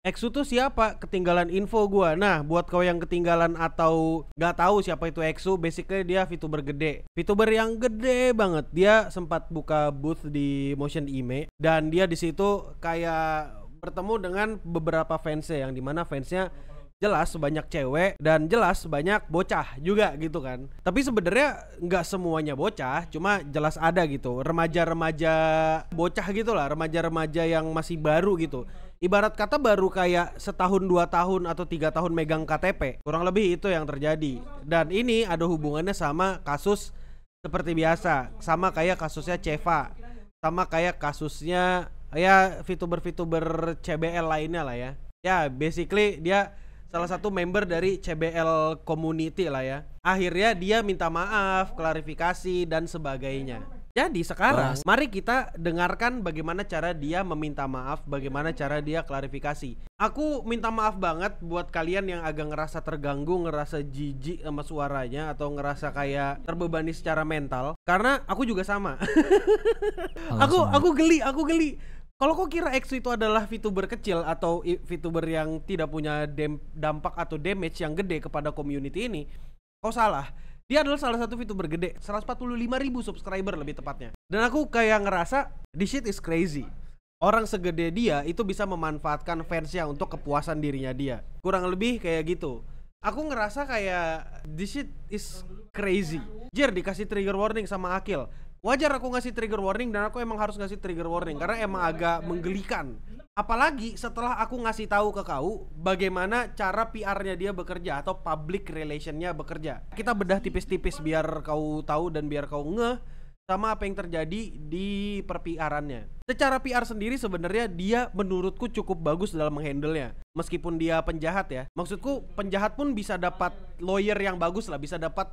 EXO tuh siapa? Ketinggalan info gua. Nah, buat kau yang ketinggalan atau nggak tahu siapa itu EXO, basically dia VTuber gede. VTuber yang gede banget. Dia sempat buka booth di Motion Ime dan dia di situ kayak bertemu dengan beberapa fansnya, yang dimana fansnya jelas banyak cewek dan jelas banyak bocah juga gitu kan. Tapi sebenarnya nggak semuanya bocah, cuma jelas ada gitu remaja-remaja bocah gitulah, remaja-remaja yang masih baru gitu. Ibarat kata baru kayak setahun 2 tahun atau 3 tahun megang KTP. Kurang lebih itu yang terjadi. Dan ini ada hubungannya sama kasus seperti biasa, sama kayak kasusnya Ceva, sama kayak kasusnya ya VTuber-VTuber CBL lainnya lah ya. Ya basically dia salah satu member dari CBL community lah ya. Akhirnya dia minta maaf, klarifikasi dan sebagainya. Jadi sekarang mari kita dengarkan bagaimana cara dia meminta maaf, bagaimana cara dia klarifikasi. Aku minta maaf banget buat kalian yang agak ngerasa terganggu, ngerasa jijik sama suaranya, atau ngerasa kayak terbebani secara mental. Karena aku juga sama. Aku geli. Kalau kau kira EXO itu adalah VTuber kecil atau VTuber yang tidak punya dampak atau damage yang gede kepada community ini, kau salah. Dia adalah salah satu VTuber gede, 145.000 subscriber lebih tepatnya. Dan aku kayak ngerasa this shit is crazy. Orang segede dia itu bisa memanfaatkan fansnya untuk kepuasan dirinya dia. Kurang lebih kayak gitu. Aku ngerasa kayak this shit is crazy. Jer dikasih trigger warning sama Akil. Wajar aku ngasih trigger warning, dan aku emang harus ngasih trigger warning karena emang agak menggelikan. Apalagi setelah aku ngasih tahu ke kau bagaimana cara PR-nya dia bekerja atau public relation-nya bekerja. Kita bedah tipis-tipis biar kau tahu dan biar kau ngeh sama apa yang terjadi di per-PR-annya. Secara PR sendiri sebenarnya dia menurutku cukup bagus dalam menghandle-nya. Meskipun dia penjahat ya. Maksudku penjahat pun bisa dapat lawyer yang bagus lah, bisa dapat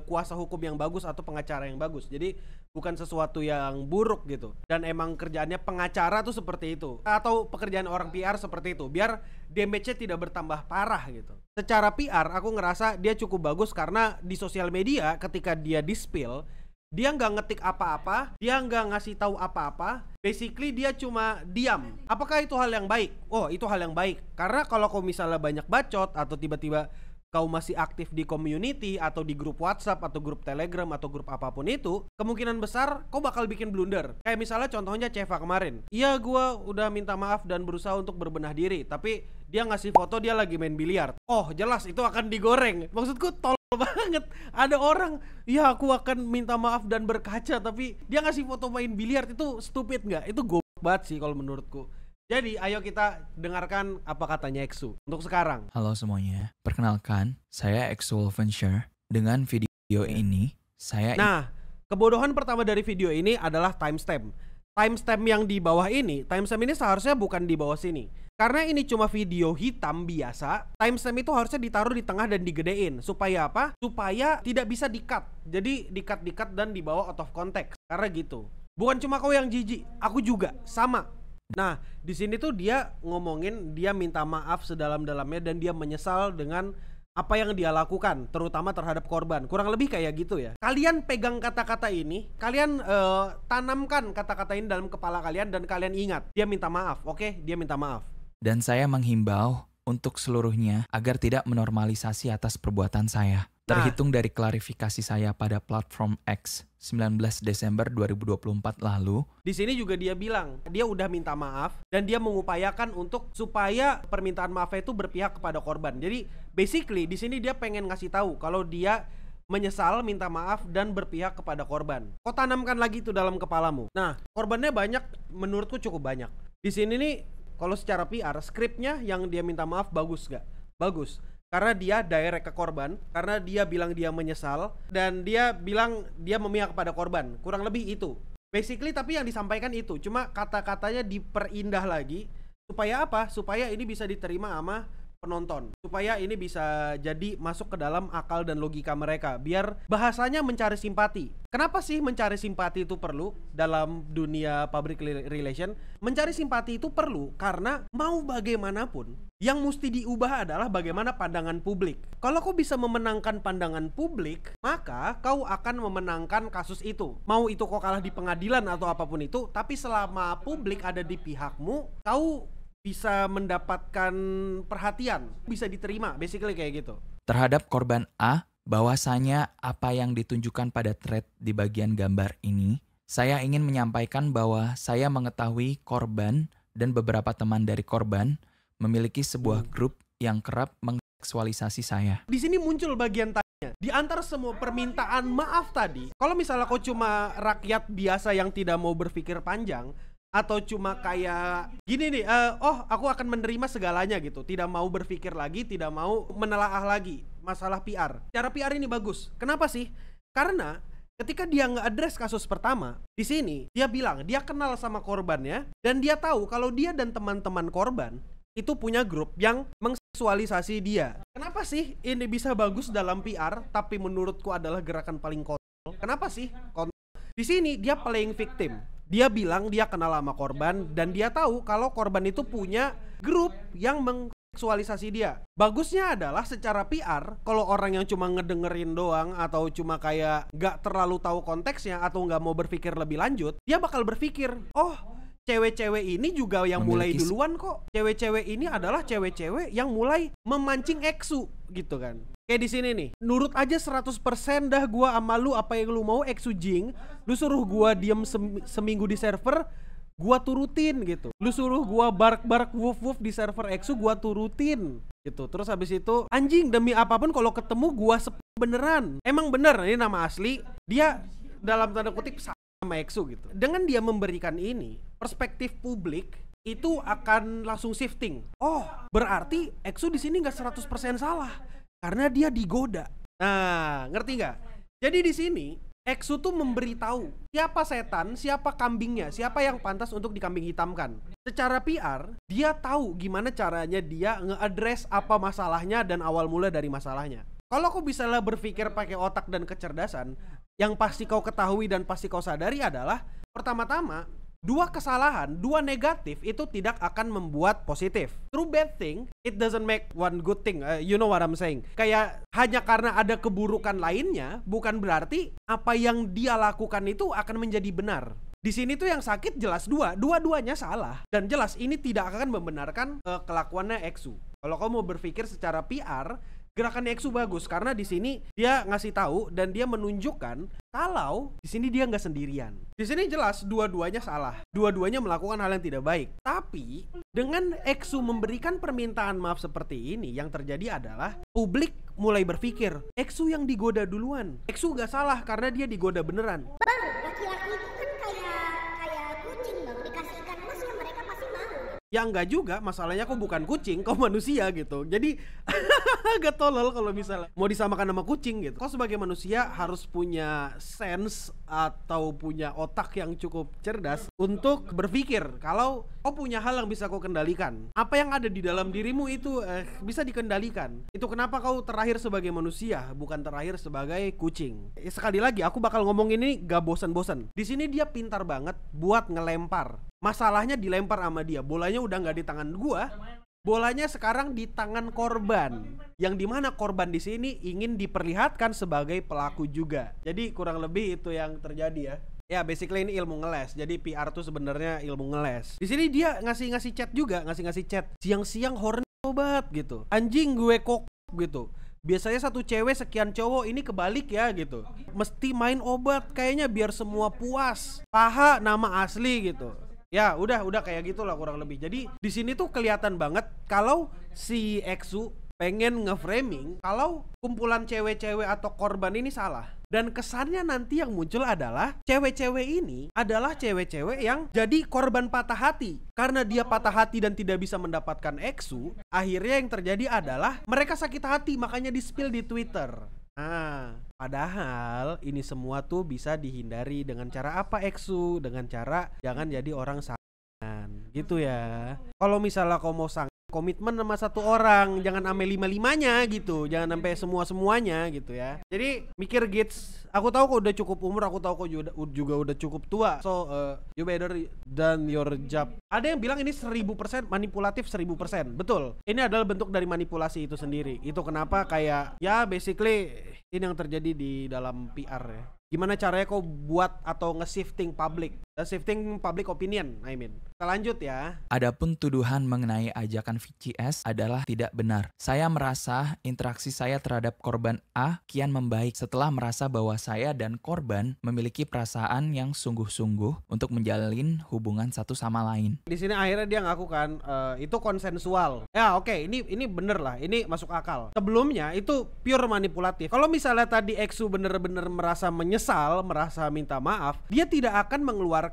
kuasa hukum yang bagus atau pengacara yang bagus. Jadi bukan sesuatu yang buruk gitu. Dan emang kerjaannya pengacara tuh seperti itu. Atau pekerjaan orang PR seperti itu, biar damage-nya tidak bertambah parah gitu. Secara PR aku ngerasa dia cukup bagus karena di sosial media ketika dia di-spill, dia nggak ngetik apa-apa, dia nggak ngasih tahu apa-apa. Basically dia cuma diam. Apakah itu hal yang baik? Oh, itu hal yang baik. Karena kalau kau misalnya banyak bacot atau tiba-tiba kau masih aktif di community atau di grup WhatsApp atau grup Telegram atau grup apapun itu, kemungkinan besar kau bakal bikin blunder. Kayak misalnya contohnya Ceva kemarin. Iya, gua udah minta maaf dan berusaha untuk berbenah diri, tapi dia ngasih foto dia lagi main biliar. Oh, jelas itu akan digoreng. Maksudku banget. Ada orang, ya aku akan minta maaf dan berkaca, tapi dia ngasih foto main biliar. Itu stupid nggak? Itu goblok banget sih kalau menurutku. Jadi ayo kita dengarkan apa katanya EXO untuk sekarang. Halo semuanya, perkenalkan saya EXO Wolfenshire. Dengan video ini saya kebodohan pertama dari video ini adalah timestamp. Timestamp yang di bawah ini, timestamp ini seharusnya bukan di bawah sini. Karena ini cuma video hitam biasa, timestamp itu harusnya ditaruh di tengah dan digedein. Supaya apa? Supaya tidak bisa di-cut. Jadi di-cut dan dibawa out of context. Karena gitu. Bukan cuma kau yang jijik, aku juga sama. Nah, di sini tuh dia ngomongin dia minta maaf sedalam-dalamnya dan dia menyesal dengan apa yang dia lakukan, terutama terhadap korban. Kurang lebih kayak gitu ya. Kalian pegang kata-kata ini, kalian tanamkan kata-kata ini dalam kepala kalian dan kalian ingat, dia minta maaf, oke? Dia minta maaf. Dan saya menghimbau untuk seluruhnya agar tidak menormalisasi atas perbuatan saya. Terhitung dari klarifikasi saya pada platform X 19 Desember 2024 lalu. Di sini juga dia bilang, dia udah minta maaf dan dia mengupayakan untuk supaya permintaan maafnya itu berpihak kepada korban. Jadi basically di sini dia pengen ngasih tahu kalau dia menyesal, minta maaf dan berpihak kepada korban. Kau tanamkan lagi itu dalam kepalamu. Nah, korbannya banyak, menurutku cukup banyak. Di sini nih kalau secara PR, skripnya yang dia minta maaf bagus gak? Bagus. Karena dia direct ke korban, karena dia bilang dia menyesal, dan dia bilang dia memihak kepada korban. Kurang lebih itu. Basically tapi yang disampaikan itu, cuma kata-katanya diperindah lagi. Supaya apa? Supaya ini bisa diterima sama penonton. Supaya ini bisa jadi masuk ke dalam akal dan logika mereka. Biar bahasanya mencari simpati. Kenapa sih mencari simpati itu perlu dalam dunia public relation? Mencari simpati itu perlu karena mau bagaimanapun yang mesti diubah adalah bagaimana pandangan publik. Kalau kau bisa memenangkan pandangan publik, maka kau akan memenangkan kasus itu. Mau itu kau kalah di pengadilan atau apapun itu, tapi selama publik ada di pihakmu, kau bisa mendapatkan perhatian, bisa diterima, basically kayak gitu. Terhadap korban A, bahwasanya apa yang ditunjukkan pada thread di bagian gambar ini, saya ingin menyampaikan bahwa saya mengetahui korban dan beberapa teman dari korban memiliki sebuah grup yang kerap mengseksualisasi saya. Di sini muncul bagian tanya. Di antara semua permintaan maaf tadi, kalau misalnya kau cuma rakyat biasa yang tidak mau berpikir panjang, atau cuma kayak gini nih, aku akan menerima segalanya gitu, tidak mau berpikir lagi, tidak mau menelaah lagi masalah PR. Cara PR ini bagus. Kenapa sih? Karena ketika dia nge-address kasus pertama, di sini dia bilang dia kenal sama korbannya dan dia tahu kalau dia dan teman-teman korban itu punya grup yang mengseksualisasi dia. Kenapa sih ini bisa bagus dalam PR tapi menurutku adalah gerakan paling kontol? Kenapa sih? Di sini dia playing victim. Dia bilang dia kenal sama korban dan dia tahu kalau korban itu punya grup yang mengseksualisasi dia. Bagusnya adalah secara PR, kalau orang yang cuma ngedengerin doang atau cuma kayak gak terlalu tahu konteksnya atau gak mau berpikir lebih lanjut, dia bakal berpikir, oh cewek-cewek ini juga yang mulai duluan kok. Cewek-cewek ini adalah cewek-cewek yang mulai memancing eksu gitu kan. Kayak di sini nih, nurut aja 100% dah gua sama lu, apa yang lu mau eksu jing. Lu suruh gua diem seminggu di server, gua turutin gitu. Lu suruh gua bark-bark woof-woof di server eksu, gua turutin gitu. Terus habis itu anjing demi apapun kalau ketemu gua beneran. Emang bener ini nama asli, dia dalam tanda kutip sama eksu gitu. Dengan dia memberikan ini, perspektif publik itu akan langsung shifting. Oh, berarti eksu di sini nggak 100% salah karena dia digoda. Nah, ngerti nggak? Jadi di sini eksu tuh memberitahu siapa setan, siapa kambingnya, siapa yang pantas untuk dikambing hitamkan. Secara PR, dia tahu gimana caranya dia nge-address apa masalahnya dan awal mula dari masalahnya. Kalau kau bisa lah berpikir pakai otak dan kecerdasan, yang pasti kau ketahui dan pasti kau sadari adalah pertama-tama, dua kesalahan, dua negatif itu tidak akan membuat positif. True bad thing, it doesn't make one good thing. You know what I'm saying? Kayak hanya karena ada keburukan lainnya, bukan berarti apa yang dia lakukan itu akan menjadi benar. Di sini tuh yang sakit jelas dua-duanya salah. Dan jelas ini tidak akan membenarkan kelakuannya eksu. Kalau kau mau berpikir secara PR, gerakan eksu bagus karena di sini dia ngasih tahu dan dia menunjukkan kalau di sini dia nggak sendirian. Di sini jelas dua-duanya salah, dua-duanya melakukan hal yang tidak baik. Tapi dengan eksu memberikan permintaan maaf seperti ini, yang terjadi adalah publik mulai berpikir eksu yang digoda duluan. Eksu nggak salah karena dia digoda beneran. Bang, laki-laki itu kan kayak kucing bang, dikasih ikan mas ya mereka pasti mau. Ya enggak juga, masalahnya kau bukan kucing, kau manusia gitu. Jadi agak tolol kalau misalnya mau disamakan sama kucing gitu. Kau sebagai manusia harus punya sense atau punya otak yang cukup cerdas untuk berpikir kalau kau punya hal yang bisa kau kendalikan. Apa yang ada di dalam dirimu itu bisa dikendalikan. Itu kenapa kau terakhir sebagai manusia, bukan terakhir sebagai kucing. Sekali lagi aku bakal ngomong ini gak bosan-bosan. Di sini dia pintar banget buat ngelempar. Masalahnya dilempar sama dia, bolanya udah nggak di tangan gua, bolanya sekarang di tangan korban, yang dimana korban di sini ingin diperlihatkan sebagai pelaku juga. Jadi kurang lebih itu yang terjadi ya. Ya basically ini ilmu ngeles. Jadi PR tuh sebenarnya ilmu ngeles. Di sini dia ngasih chat juga, ngasih chat. Siang-siang horny obat gitu. Anjing gue kok gitu. Biasanya satu cewek sekian cowok, ini kebalik ya gitu. Mesti main obat kayaknya biar semua puas. Paha nama asli gitu. Ya udah kayak gitulah kurang lebih. Jadi di sini tuh kelihatan banget kalau si eksu pengen nge-framing kalau kumpulan cewek-cewek atau korban ini salah. Dan kesannya nanti yang muncul adalah cewek-cewek ini adalah cewek-cewek yang jadi korban patah hati. Karena dia patah hati dan tidak bisa mendapatkan eksu, akhirnya yang terjadi adalah mereka sakit hati, makanya di-spill di Twitter. Nah, padahal ini semua tuh bisa dihindari dengan cara apa eksu? Dengan cara jangan jadi orang sangan gitu ya. Kalau misalnya kau mau komitmen sama satu orang, jangan sampai 5-5-nya gitu, jangan sampai semua-semuanya gitu ya. Jadi mikir Gits, aku tahu kau udah cukup umur, aku tahu kau juga udah cukup tua, so you better done your job. Ada yang bilang ini 1000% manipulatif 1000%, betul. Ini adalah bentuk dari manipulasi itu sendiri. Itu kenapa kayak ya basically ini yang terjadi di dalam PR ya. Gimana caranya kau buat atau nge-shifting public Shifting public opinion, I mean. Kita lanjut ya. Adapun tuduhan mengenai ajakan VCS adalah tidak benar. Saya merasa interaksi saya terhadap korban A kian membaik setelah merasa bahwa saya dan korban memiliki perasaan yang sungguh-sungguh untuk menjalin hubungan satu sama lain. Di sini akhirnya dia ngaku kan itu konsensual. Ya oke, ini bener lah, ini masuk akal. Sebelumnya itu pure manipulatif. Kalau misalnya tadi Exu bener-bener merasa menyesal, merasa minta maaf, dia tidak akan mengeluarkan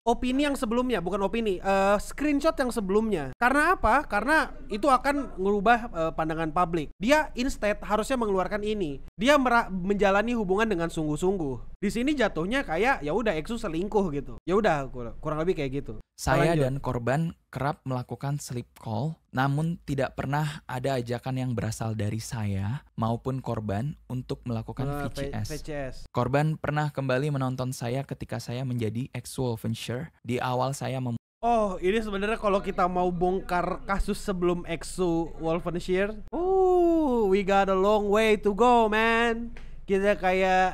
opini yang sebelumnya, bukan opini, screenshot yang sebelumnya. Karena apa? Karena itu akan merubah pandangan publik. Dia instead harusnya mengeluarkan ini. Dia menjalani hubungan dengan sungguh-sungguh. Di sini jatuhnya kayak ya udah Exu selingkuh gitu. Ya udah kurang lebih kayak gitu. Saya dan korban kerap melakukan sleep call, namun tidak pernah ada ajakan yang berasal dari saya maupun korban untuk melakukan VCS. Korban pernah kembali menonton saya ketika saya menjadi ex-Wolfenshire di awal saya Oh, ini sebenarnya kalau kita mau bongkar kasus sebelum Exu Wolfenshire, we got a long way to go, man. Kita kayak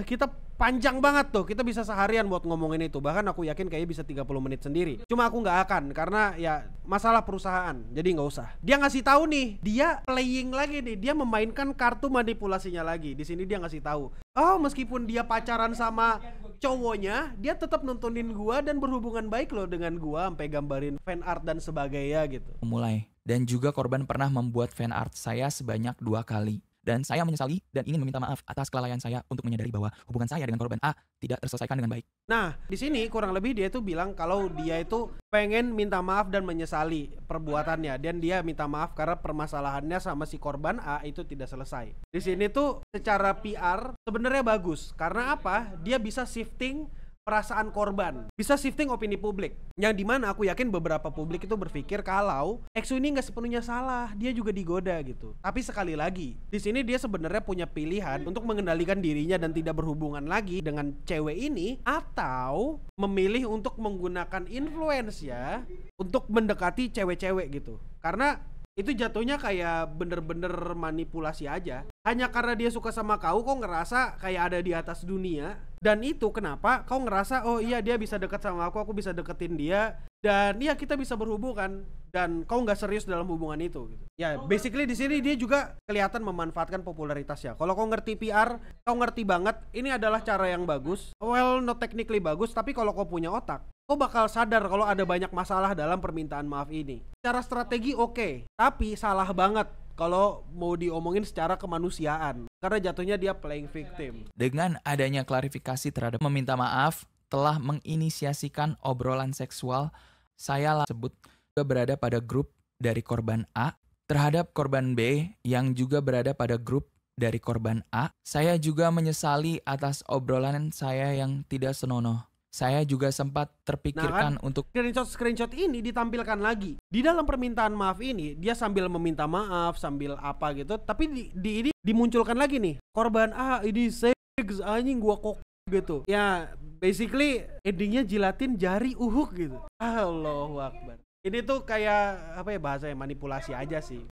kita panjang banget tuh, kita bisa seharian buat ngomongin itu. Bahkan aku yakin kayaknya bisa 30 menit sendiri. Cuma aku nggak akan, karena ya masalah perusahaan, jadi nggak usah. Dia ngasih tahu nih, dia playing lagi nih, dia memainkan kartu manipulasinya lagi. Di sini dia ngasih tahu, oh meskipun dia pacaran sama cowoknya, dia tetap nontonin gua dan berhubungan baik loh dengan gua, sampai gambarin fan art dan sebagainya gitu. Mulai. Dan juga korban pernah membuat fan art saya sebanyak 2 kali. Dan saya menyesali dan ingin meminta maaf atas kelalaian saya untuk menyadari bahwa hubungan saya dengan korban A tidak terselesaikan dengan baik. Nah, di sini kurang lebih dia itu bilang kalau dia itu pengen minta maaf dan menyesali perbuatannya, dan dia minta maaf karena permasalahannya sama si korban A itu tidak selesai. Di sini tuh secara PR sebenarnya bagus. Karena apa? Dia bisa shifting perasaan korban, bisa shifting opini publik, yang dimana aku yakin beberapa publik itu berpikir kalau Exu ini nggak sepenuhnya salah, dia juga digoda gitu. Tapi sekali lagi, di sini dia sebenarnya punya pilihan untuk mengendalikan dirinya dan tidak berhubungan lagi dengan cewek ini, atau memilih untuk menggunakan influence ya untuk mendekati cewek-cewek gitu. Karena itu jatuhnya kayak bener-bener manipulasi aja. Hanya karena dia suka sama kau ngerasa kayak ada di atas dunia. Dan itu kenapa kau ngerasa oh iya dia bisa dekat sama aku bisa deketin dia, dan ya kita bisa berhubungan, dan kau nggak serius dalam hubungan itu gitu. Ya basically di sini dia juga kelihatan memanfaatkan popularitasnya. Kalau kau ngerti PR, kau ngerti banget ini adalah cara yang bagus. Well, not technically bagus, tapi kalau kau punya otak, kau bakal sadar kalau ada banyak masalah dalam permintaan maaf ini. Secara strategi oke, tapi salah banget kalau mau diomongin secara kemanusiaan, karena jatuhnya dia playing victim. Dengan adanya klarifikasi terhadap meminta maaf telah menginisiasikan obrolan seksual, saya sebut juga berada pada grup dari korban A terhadap korban B yang juga berada pada grup dari korban A. Saya juga menyesali atas obrolan saya yang tidak senonoh. Saya juga sempat terpikirkan untuk screenshot ini ditampilkan lagi. Di dalam permintaan maaf ini, dia sambil meminta maaf, sambil apa gitu, tapi di ini dimunculkan lagi nih. Korban A ini seks anjing gua kok gitu. Ya, basically endingnya jilatin jari gitu. Allahu Akbar. Ini tuh kayak apa ya bahasanya, manipulasi aja sih.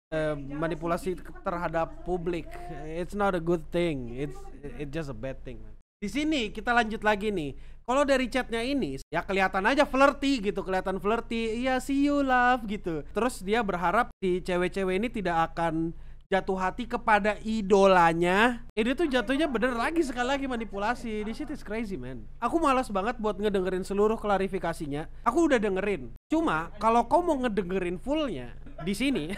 Manipulasi terhadap publik. It's not a good thing. It's just a bad thing. Di sini kita lanjut lagi nih. Kalau dari chatnya ini ya kelihatan aja flirty gitu, kelihatan flirty. Iya, see you love gitu. Terus dia berharap si cewek-cewek ini tidak akan jatuh hati kepada idolanya. Ini tuh jatuhnya bener lagi sekali lagi manipulasi. This shit is crazy, man. Aku malas banget buat ngedengerin seluruh klarifikasinya. Aku udah dengerin. Cuma kalau kau mau ngedengerin fullnya di sini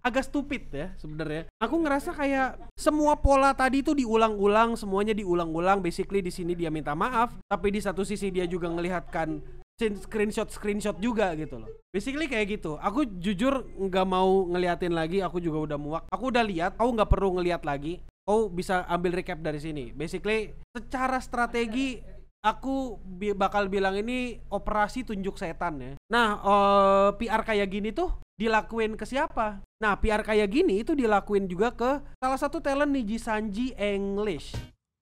agak stupid ya sebenarnya. Aku ngerasa kayak semua pola tadi tuh diulang-ulang, semuanya diulang-ulang. Basically di sini dia minta maaf, tapi di satu sisi dia juga ngelihatkan screenshot juga gitu loh. Basically kayak gitu. Aku jujur nggak mau ngeliatin lagi. Aku juga udah muak. Aku udah lihat. Kau nggak perlu ngeliat lagi. Kau bisa ambil recap dari sini. Basically secara strategi aku bakal bilang ini operasi tunjuk setan ya. Nah PR kayak gini tuh dilakuin ke siapa? Nah PR kayak gini itu dilakuin juga ke salah satu talent Niji Sanji English.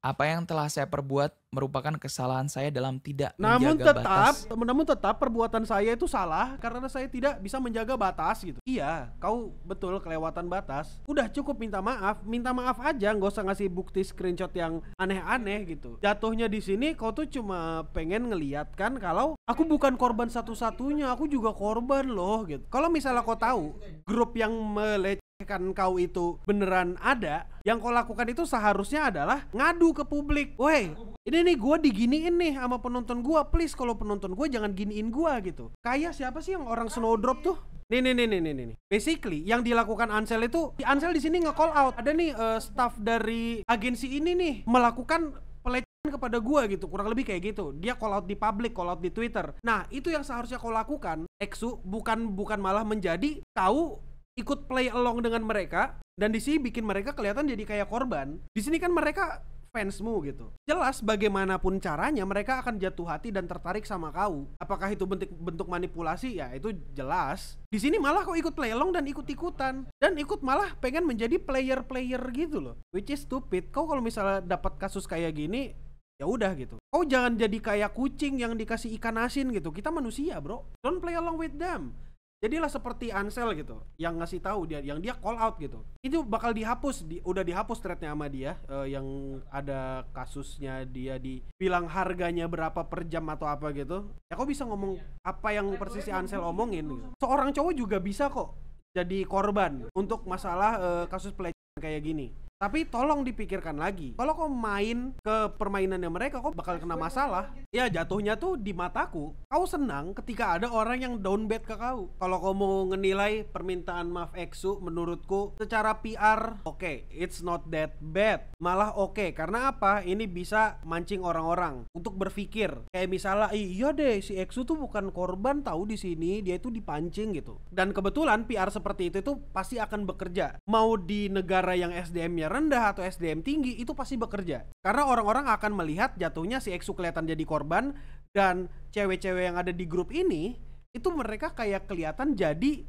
Apa yang telah saya perbuat merupakan kesalahan saya dalam tidak Namun menjaga batas. tetap perbuatan saya itu salah karena saya tidak bisa menjaga batas gitu. Iya, kau betul kelewatan batas. Udah cukup minta maaf aja, nggak usah ngasih bukti screenshot yang aneh-aneh gitu. Jatuhnya di sini kau tuh cuma pengen ngeliat kan kalau aku bukan korban satu-satunya, aku juga korban loh gitu. Kalau misalnya kau tahu grup yang melecehkan kau itu beneran ada, yang kau lakukan itu seharusnya adalah ngadu ke publik. Woi, ini nih gue diginiin nih sama penonton gue, please kalau penonton gue jangan giniin gue gitu. Kayak siapa sih yang orang Snowdrop tuh? Nih. Basically yang dilakukan Ansel itu, Ansel di sini nge-call out. Ada nih staff dari agensi ini nih melakukan pelecehan kepada gua gitu, kurang lebih kayak gitu. Dia call out di publik, call out di Twitter. Nah, itu yang seharusnya kau lakukan, Exu, bukan malah menjadi kau ikut play along dengan mereka dan di sini bikin mereka kelihatan jadi kayak korban. Di sini kan mereka fansmu gitu. Jelas bagaimanapun caranya mereka akan jatuh hati dan tertarik sama kau. Apakah itu bentuk manipulasi? Ya itu jelas. Di sini malah kau ikut play along dan ikut-ikutan dan ikut malah pengen menjadi player gitu loh. Which is stupid. Kau kalau misalnya dapat kasus kayak gini, ya udah gitu. Kau jangan jadi kayak kucing yang dikasih ikan asin gitu. Kita manusia, bro. Don't play along with them. Jadilah seperti Ansel gitu, yang ngasih tahu yang dia call out gitu. Itu bakal dihapus, udah dihapus threadnya sama dia, yang ada kasusnya dia dibilang harganya berapa per jam atau apa gitu. Ya kok bisa ngomong apa yang persis si Ansel omongin gitu. Seorang cowok juga bisa kok jadi korban untuk masalah kasus pelecehan kayak gini. Tapi tolong dipikirkan lagi. Kalau kau main ke permainannya mereka, kau bakal kena masalah. Ya jatuhnya tuh di mataku, kau senang ketika ada orang yang down bad ke kau. Kalau kau mau ngenilai permintaan maaf Exu, menurutku secara PR, oke, it's not that bad. Malah oke, karena apa? Ini bisa mancing orang-orang untuk berpikir. Kayak misalnya, iya deh, si Exu tuh bukan korban tahu di sini, dia itu dipancing gitu. Dan kebetulan PR seperti itu tuh pasti akan bekerja. Mau di negara yang SDM-nya rendah atau SDM tinggi, itu pasti bekerja. Karena orang-orang akan melihat jatuhnya si Exu kelihatan jadi korban, dan cewek-cewek yang ada di grup ini itu mereka kayak kelihatan jadi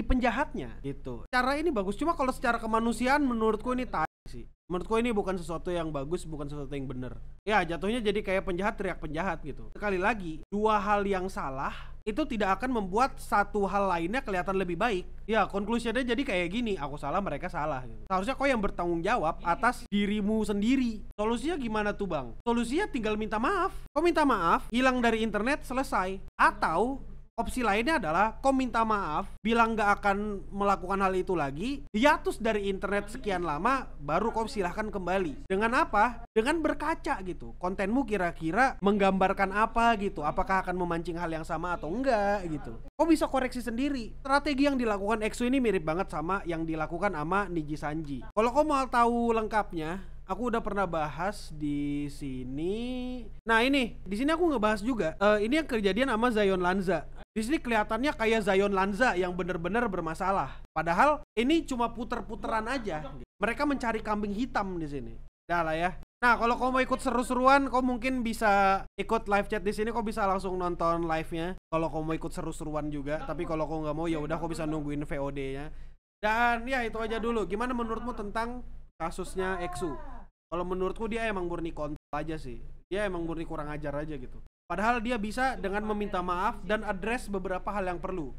penjahatnya gitu. Cara ini bagus, cuma kalau secara kemanusiaan menurutku ini tai sih. Menurutku ini bukan sesuatu yang bagus, bukan sesuatu yang benar. Ya jatuhnya jadi kayak penjahat teriak penjahat gitu. Sekali lagi, dua hal yang salah itu tidak akan membuat satu hal lainnya kelihatan lebih baik. Ya konklusinya jadi kayak gini, aku salah mereka salah gitu. Seharusnya kau yang bertanggung jawab atas dirimu sendiri. Solusinya gimana tuh bang? Solusinya tinggal minta maaf. Kau minta maaf, hilang dari internet, selesai. Atau opsi lainnya adalah kau minta maaf, bilang gak akan melakukan hal itu lagi, hiatus dari internet sekian lama, baru kau silahkan kembali. Dengan apa? Dengan berkaca gitu. Kontenmu kira-kira menggambarkan apa gitu. Apakah akan memancing hal yang sama atau enggak gitu. Kau bisa koreksi sendiri. Strategi yang dilakukan Exu ini mirip banget sama yang dilakukan sama Niji Sanji. Kalau kau mau tahu lengkapnya, aku udah pernah bahas di sini. Nah ini, di sini aku ngebahas juga. Ini yang kejadian sama Zion Lanza. Di sini kelihatannya kayak Zion Lanza yang bener-bener bermasalah. Padahal ini cuma puter-puteran aja. Mereka mencari kambing hitam di sini. Dah lah ya. Nah kalau kau mau ikut seru-seruan, kau mungkin bisa ikut live chat di sini. Kau bisa langsung nonton live-nya. Kalau kau mau ikut seru-seruan juga. Tapi kalau kau nggak mau ya udah kau bisa nungguin VOD-nya. Dan ya itu aja dulu. Gimana menurutmu tentang kasusnya Exu? Kalau menurutku dia emang murni kontol aja sih. Dia emang murni kurang ajar aja gitu. Padahal dia bisa dengan meminta maaf dan address beberapa hal yang perlu.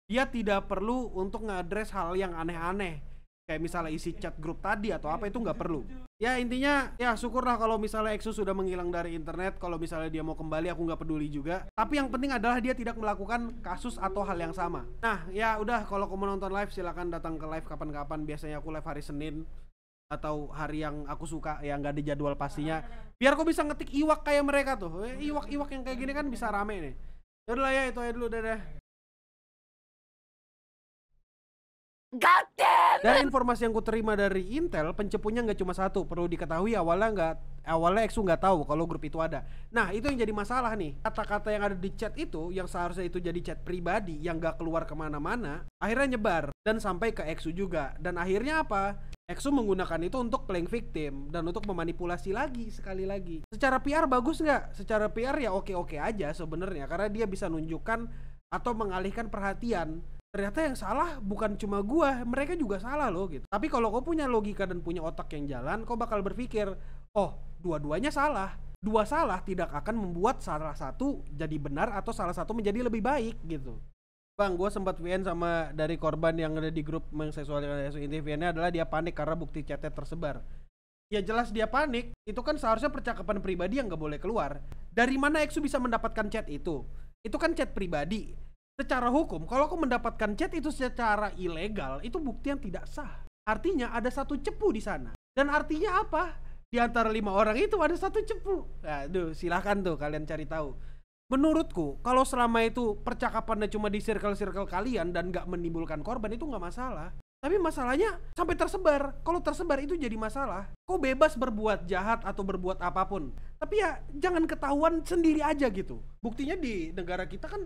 Dia tidak perlu untuk nge-address hal yang aneh-aneh. Kayak misalnya isi chat grup tadi atau apa, itu nggak perlu. Ya intinya ya syukurlah kalau misalnya Exu sudah menghilang dari internet. Kalau misalnya dia mau kembali aku nggak peduli juga. Tapi yang penting adalah dia tidak melakukan kasus atau hal yang sama. Nah ya udah, kalau kamu nonton live silakan datang ke live kapan-kapan. Biasanya aku live hari Senin atau hari yang aku suka, yang gak ada jadwal pastinya, biar kau bisa ngetik iwak kayak mereka tuh. Iwak-iwak yang kayak gini kan bisa rame nih. Yaudah ya, itu aja dulu, dadah. Dan informasi yang ku terima dari Intel, pencepunya nggak cuma satu. Perlu diketahui awalnya Exu nggak tahu kalau grup itu ada. Nah itu yang jadi masalah nih. Kata-kata yang ada di chat itu, yang seharusnya itu jadi chat pribadi yang nggak keluar kemana-mana, akhirnya nyebar dan sampai ke Exu juga. Dan akhirnya apa? Exu menggunakan itu untuk playing victim dan untuk memanipulasi lagi sekali lagi. Secara PR bagus nggak? Secara PR ya oke-oke aja sebenarnya, karena dia bisa nunjukkan atau mengalihkan perhatian. Ternyata yang salah bukan cuma gua, mereka juga salah loh gitu. Tapi kalau kau punya logika dan punya otak yang jalan, kau bakal berpikir, oh dua-duanya salah. Dua salah tidak akan membuat salah satu jadi benar atau salah satu menjadi lebih baik gitu. Bang, gue sempat VN sama dari korban yang ada di grup mengseksualisasi. Inti VN-nya adalah dia panik karena bukti chatnya tersebar. Ya jelas dia panik, itu kan seharusnya percakapan pribadi yang gak boleh keluar. Dari mana Exu bisa mendapatkan chat itu? Itu kan chat pribadi. Secara hukum, kalau aku mendapatkan chat itu secara ilegal, itu bukti yang tidak sah. Artinya ada satu cepu di sana. Dan artinya apa? Di antara 5 orang itu ada satu cepu. Aduh, silahkan tuh kalian cari tahu. Menurutku, kalau selama itu percakapannya cuma di circle-circle kalian dan gak menimbulkan korban, itu gak masalah. Tapi masalahnya sampai tersebar. Kalau tersebar itu jadi masalah. Kau bebas berbuat jahat atau berbuat apapun, tapi ya jangan ketahuan sendiri aja gitu. Buktinya di negara kita kan